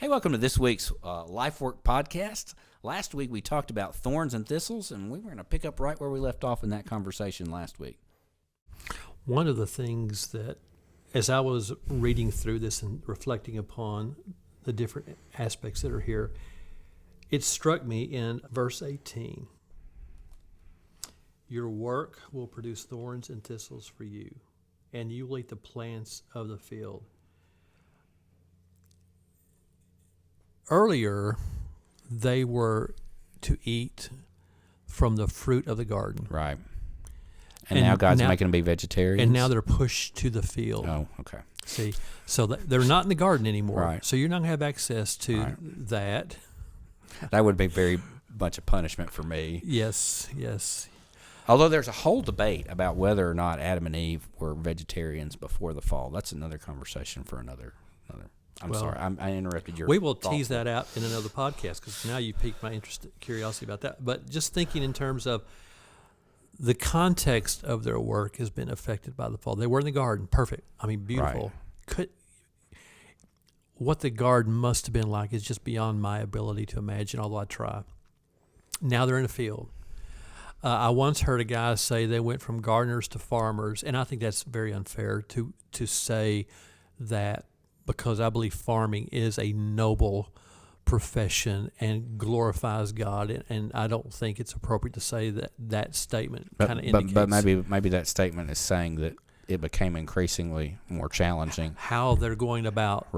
Hey, welcome to this week's Lifework Podcast. Last week we talked about thorns and thistles, and we were going to pick up right where we left off in that conversation last week. One of the things that, as I was reading through this and reflecting upon the different aspects that are here, it struck me in verse 18. Your work will produce thorns and thistles for you, and you will eat the plants of the field. Earlier, they were to eat from the fruit of the garden. Right. And now God's making them be vegetarians? And now they're pushed to the field. Oh, okay. See, so they're not in the garden anymore. Right. So you're not going to have access to that. That would be very much a punishment for me. Yes. Although there's a whole debate about whether or not Adam and Eve were vegetarians before the fall. That's another conversation for another. I'm sorry, I interrupted your We will thought. tease that out in another podcast because now you piqued my curiosity about that. But just thinking in terms of the context of their work has been affected by the fall. They were in the garden, perfect. I mean, beautiful. Right. What the garden must have been like is just beyond my ability to imagine, although I try. Now they're in a field. I once heard a guy say they went from gardeners to farmers, and I think that's very unfair to say that, because I believe farming is a noble profession and glorifies God, and I don't think it's appropriate to say that statement kind of indicates. But maybe that statement is saying that it became increasingly more challenging. How they're going about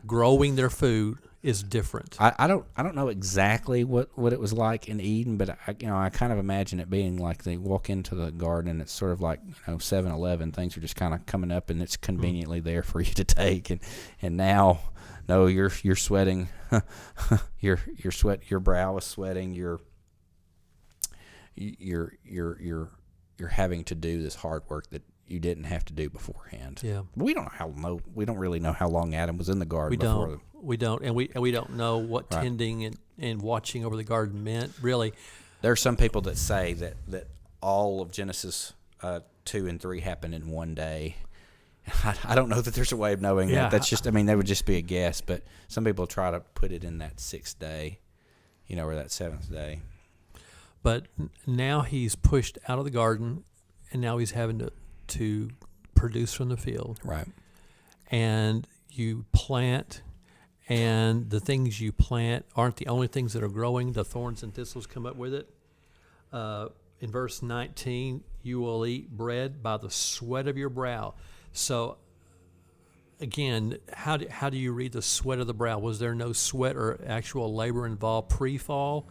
growing their food is different. I don't know exactly what it was like in Eden, but I kind of imagine it being like they walk into the garden and it's sort of like 7-Eleven. Things are just kind of coming up and it's conveniently there for you to take, and now no, you're sweating, your brow is sweating, you're having to do this hard work that you didn't have to do beforehand. Yeah, we don't really know how long Adam was in the garden before. We don't, and we don't know what tending and watching over the garden meant, really. There are some people that say that all of Genesis 2 and 3 happened in one day. I don't know that there's a way of knowing that. That's just, that would just be a guess, but some people try to put it in that sixth day, or that seventh day. But now he's pushed out of the garden, and now he's having to produce from the field. Right. And you plant, and the things you plant aren't the only things that are growing. The thorns and thistles come up with it. In verse 19, you will eat bread by the sweat of your brow. So, again, how do you read the sweat of the brow? Was there no sweat or actual labor involved pre-fall?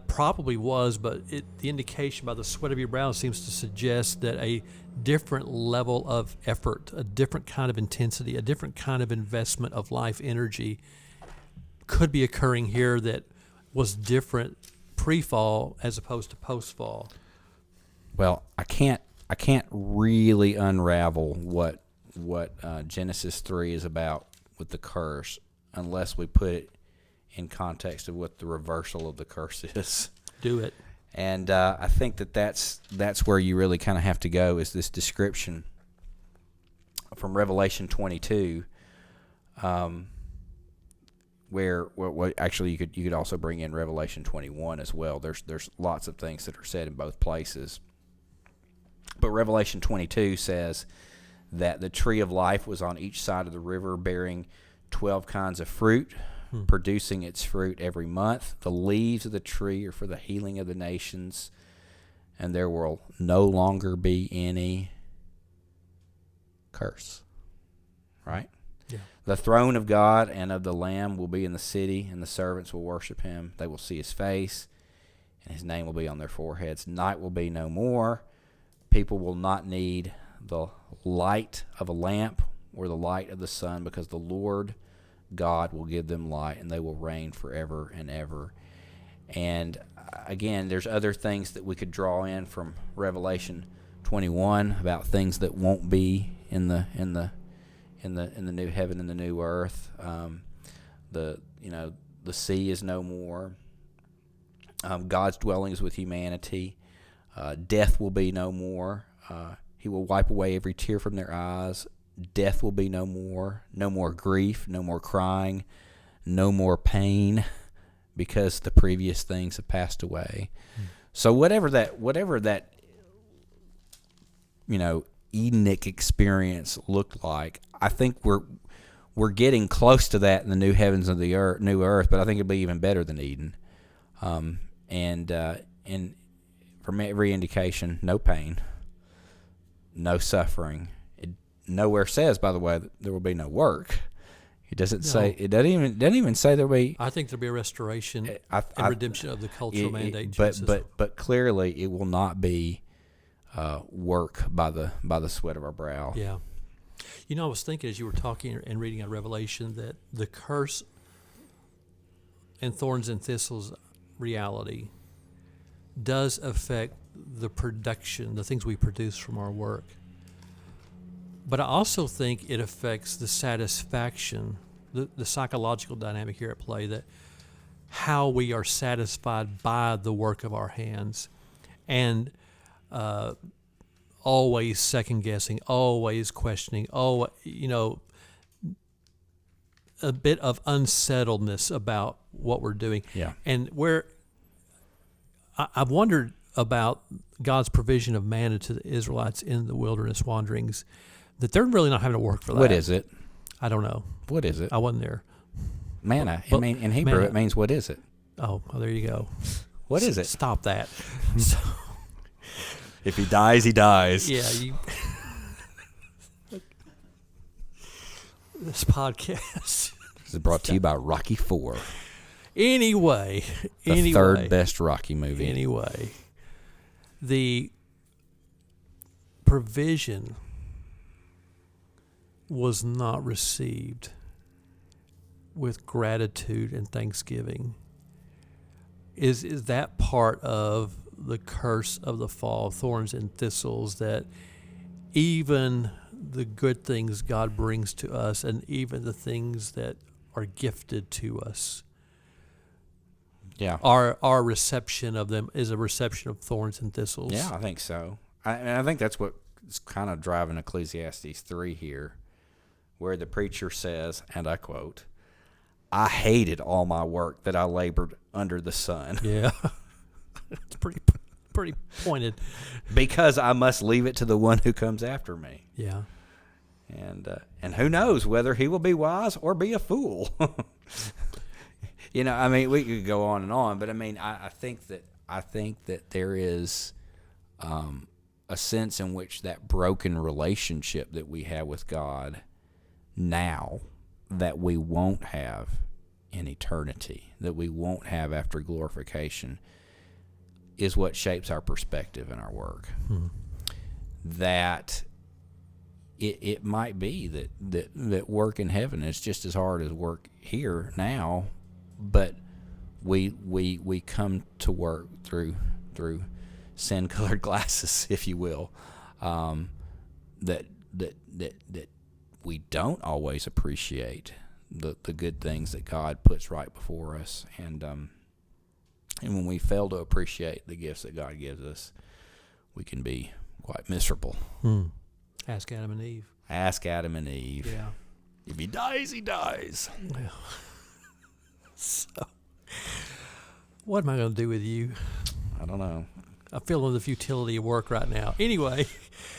Probably was, but the indication by the sweat of your brow seems to suggest that a different level of effort, a different kind of intensity, a different kind of investment of life energy could be occurring here that was different pre-fall as opposed to post-fall. Well, I can't really unravel what Genesis 3 is about with the curse unless we put it in context of what the reversal of the curse is. Do it. And I think that's where you really kind of have to go, is this description from Revelation 22, where actually you could also bring in Revelation 21 as well. There's lots of things that are said in both places. But Revelation 22 says that the tree of life was on each side of the river, bearing 12 kinds of fruit, producing its fruit every month. The leaves of the tree are for the healing of the nations, and there will no longer be any curse. Right? Yeah. The throne of God and of the Lamb will be in the city, and the servants will worship him. They will see his face, and his name will be on their foreheads. Night will be no more. People will not need the light of a lamp or the light of the sun, because the Lord God will give them light, and they will reign forever and ever. And again, there's other things that we could draw in from Revelation 21 about things that won't be in the new heaven and the new earth. The sea is no more. God's dwelling is with humanity. Death will be no more. He will wipe away every tear from their eyes. death will be no more grief, no more crying, no more pain, because the previous things have passed away. So whatever that Edenic experience looked like, I think we're getting close to that in the new heavens and the new earth, but I think it'll be even better than Eden. And from every indication, no pain, no suffering. It nowhere says, by the way, that there will be no work. It doesn't say. It doesn't even say there will be. I think there'll be a restoration and redemption of the cultural mandate. But clearly, it will not be work by the sweat of our brow. Yeah. I was thinking as you were talking and reading out Revelation that the curse and thorns and thistles reality does affect the production, the things we produce from our work. But I also think it affects the satisfaction, the psychological dynamic here at play, that how we are satisfied by the work of our hands. And always second guessing, always questioning, a bit of unsettledness about what we're doing. Yeah. And where I've wondered about God's provision of manna to the Israelites in the wilderness wanderings, that they're really not having to work for that. What is it? I don't know. What is it? I wasn't there. Manna. But in Hebrew, manna. it means what is it? Oh, well, there you go. What is it? Stop that. So, if he dies, he dies. yeah, this podcast is brought to you by Rocky IV. Anyway, the third best Rocky movie. Anyway, the provision was not received with gratitude and thanksgiving. Is that part of the curse of the fall, thorns and thistles, that even the good things God brings to us and even the things that are gifted to us, our reception of them is a reception of thorns and thistles? Yeah, I think so. I think that's what's kind of driving Ecclesiastes 3 here, where the preacher says, and I quote, "I hated all my work that I labored under the sun." Yeah. It's pretty pointed. Because I must leave it to the one who comes after me. Yeah. And who knows whether he will be wise or be a fool. We could go on, but I think that there is a sense in which that broken relationship that we have with God now, that we won't have in eternity, that we won't have after glorification, is what shapes our perspective in our work. That it might be that work in heaven is just as hard as work here now, but we come to work through sin-colored glasses, if you will, that we don't always appreciate the good things that God puts right before us, and when we fail to appreciate the gifts that God gives us, we can be quite miserable. Ask Adam and Eve. Yeah. If he dies, he dies. Well, so what am I going to do with you? I don't know. I'm feeling the futility of work right now. Anyway.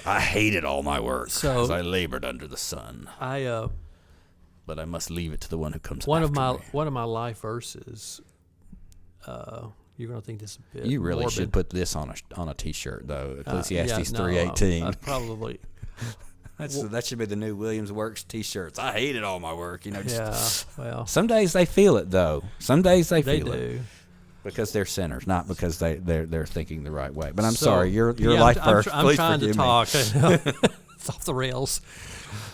I hated all my work as I labored under the sun. But I must leave it to the one who comes after me. One of my life verses, you're going to think this is a bit You really morbid. should put this on a T-shirt, though. Ecclesiastes 3:18. I'd probably... That should be the new Williams Works T-shirts. I hated all my work. Well. Some days they feel it, though. Some days they feel do. it. Because they're sinners, not because they're thinking the right way. But I'm sorry, your life first. I'm trying to talk. It's off the rails.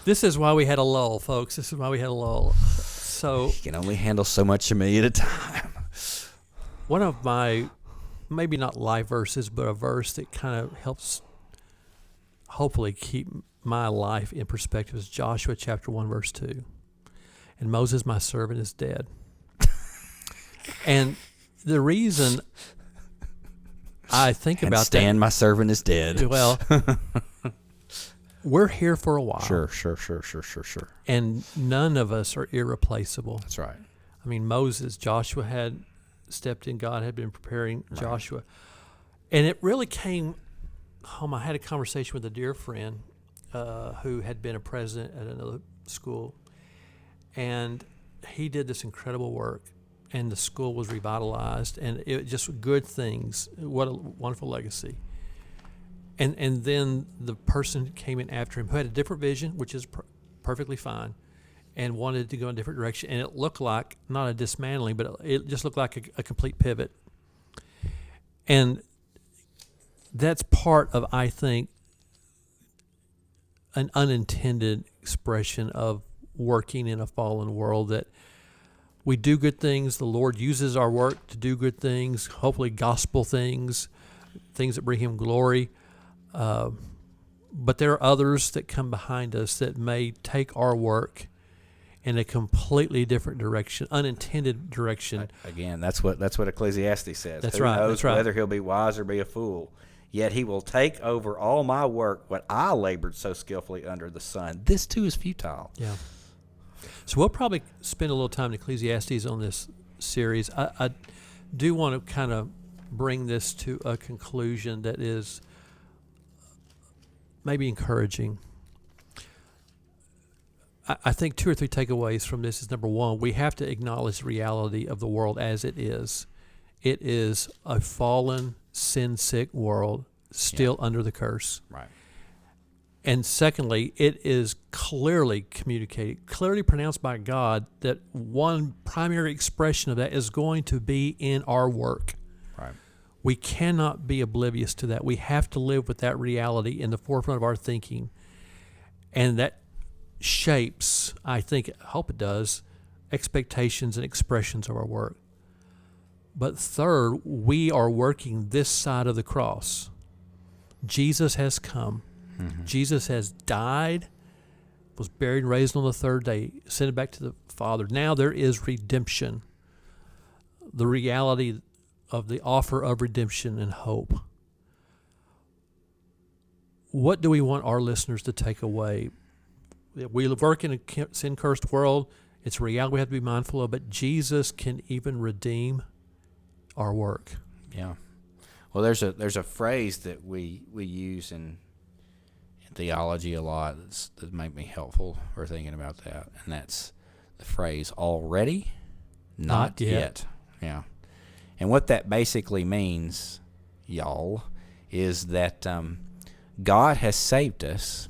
This is why we had a lull, folks. This is why we had a lull. So you can only handle so much of me at a time. One of my, maybe not life verses, but a verse that kind of helps hopefully keep my life in perspective is Joshua chapter 1, verse 2. And Moses, my servant, is dead. And the reason I think about Stan, my servant, is dead. Well, we're here for a while. Sure. And none of us are irreplaceable. That's right. I mean, Joshua had stepped in. God had been preparing Joshua. And it really came home. I had a conversation with a dear friend who had been a president at another school. And he did this incredible work. And the school was revitalized. And it just good things. What a wonderful legacy. And then the person came in after him who had a different vision, which is perfectly fine, and wanted to go in a different direction. And it looked like, not a dismantling, but it just looked like a complete pivot. And that's part of, I think, an unintended expression of working in a fallen world, that we do good things. The Lord uses our work to do good things, hopefully gospel things, things that bring him glory. But there are others that come behind us that may take our work in a completely different direction, unintended direction. Again, that's what Ecclesiastes says. That's Who right. knows That's right. whether he'll be wise or be a fool? Yet he will take over all my work, what I labored so skillfully under the sun. This too is futile. Yeah. So we'll probably spend a little time in Ecclesiastes on this series. I do want to kind of bring this to a conclusion that is maybe encouraging. I think 2 or 3 takeaways from this is, number one, we have to acknowledge the reality of the world as it is. It is a fallen, sin-sick world still under the curse. Right. And secondly, it is clearly communicated, clearly pronounced by God, that one primary expression of that is going to be in our work. Right. We cannot be oblivious to that. We have to live with that reality in the forefront of our thinking. And that shapes, I hope it does, expectations and expressions of our work. But third, we are working this side of the cross. Jesus has come. Mm-hmm. Jesus has died, was buried and raised on the third day, ascended back to the Father. Now there is redemption. The reality of the offer of redemption and hope. What do we want our listeners to take away? We work in a sin-cursed world. It's a reality we have to be mindful of, but Jesus can even redeem our work. Yeah. Well, there's a phrase that we use in theology a lot that make me helpful for thinking about that, and that's the phrase "already, not yet." Yeah. And what that basically means, y'all, is that God has saved us.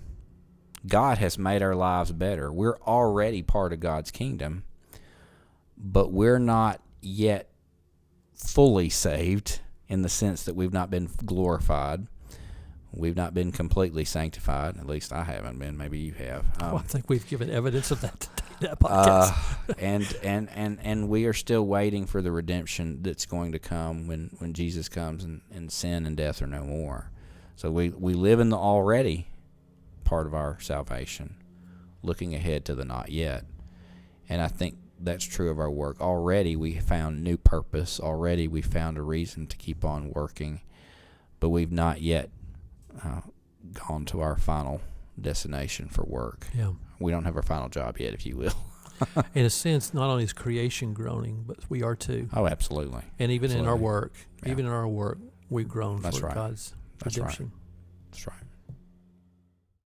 God has made our lives better. We're already part of God's kingdom, but we're not yet fully saved in the sense that we've not been glorified. We've not been completely sanctified. At least I haven't been. Maybe you have. I think we've given evidence of that today, that podcast. And we are still waiting for the redemption that's going to come when Jesus comes and sin and death are no more. So we live in the already part of our salvation, looking ahead to the not yet. And I think that's true of our work. Already we found new purpose. Already we found a reason to keep on working, but we've not yet gone to our final destination for work. Yeah. We don't have our final job yet, if you will. In a sense, not only is creation groaning, but we are too. Oh, absolutely. And even absolutely. In our work, yeah. we've grown That's for right. God's That's redemption. Right. That's right.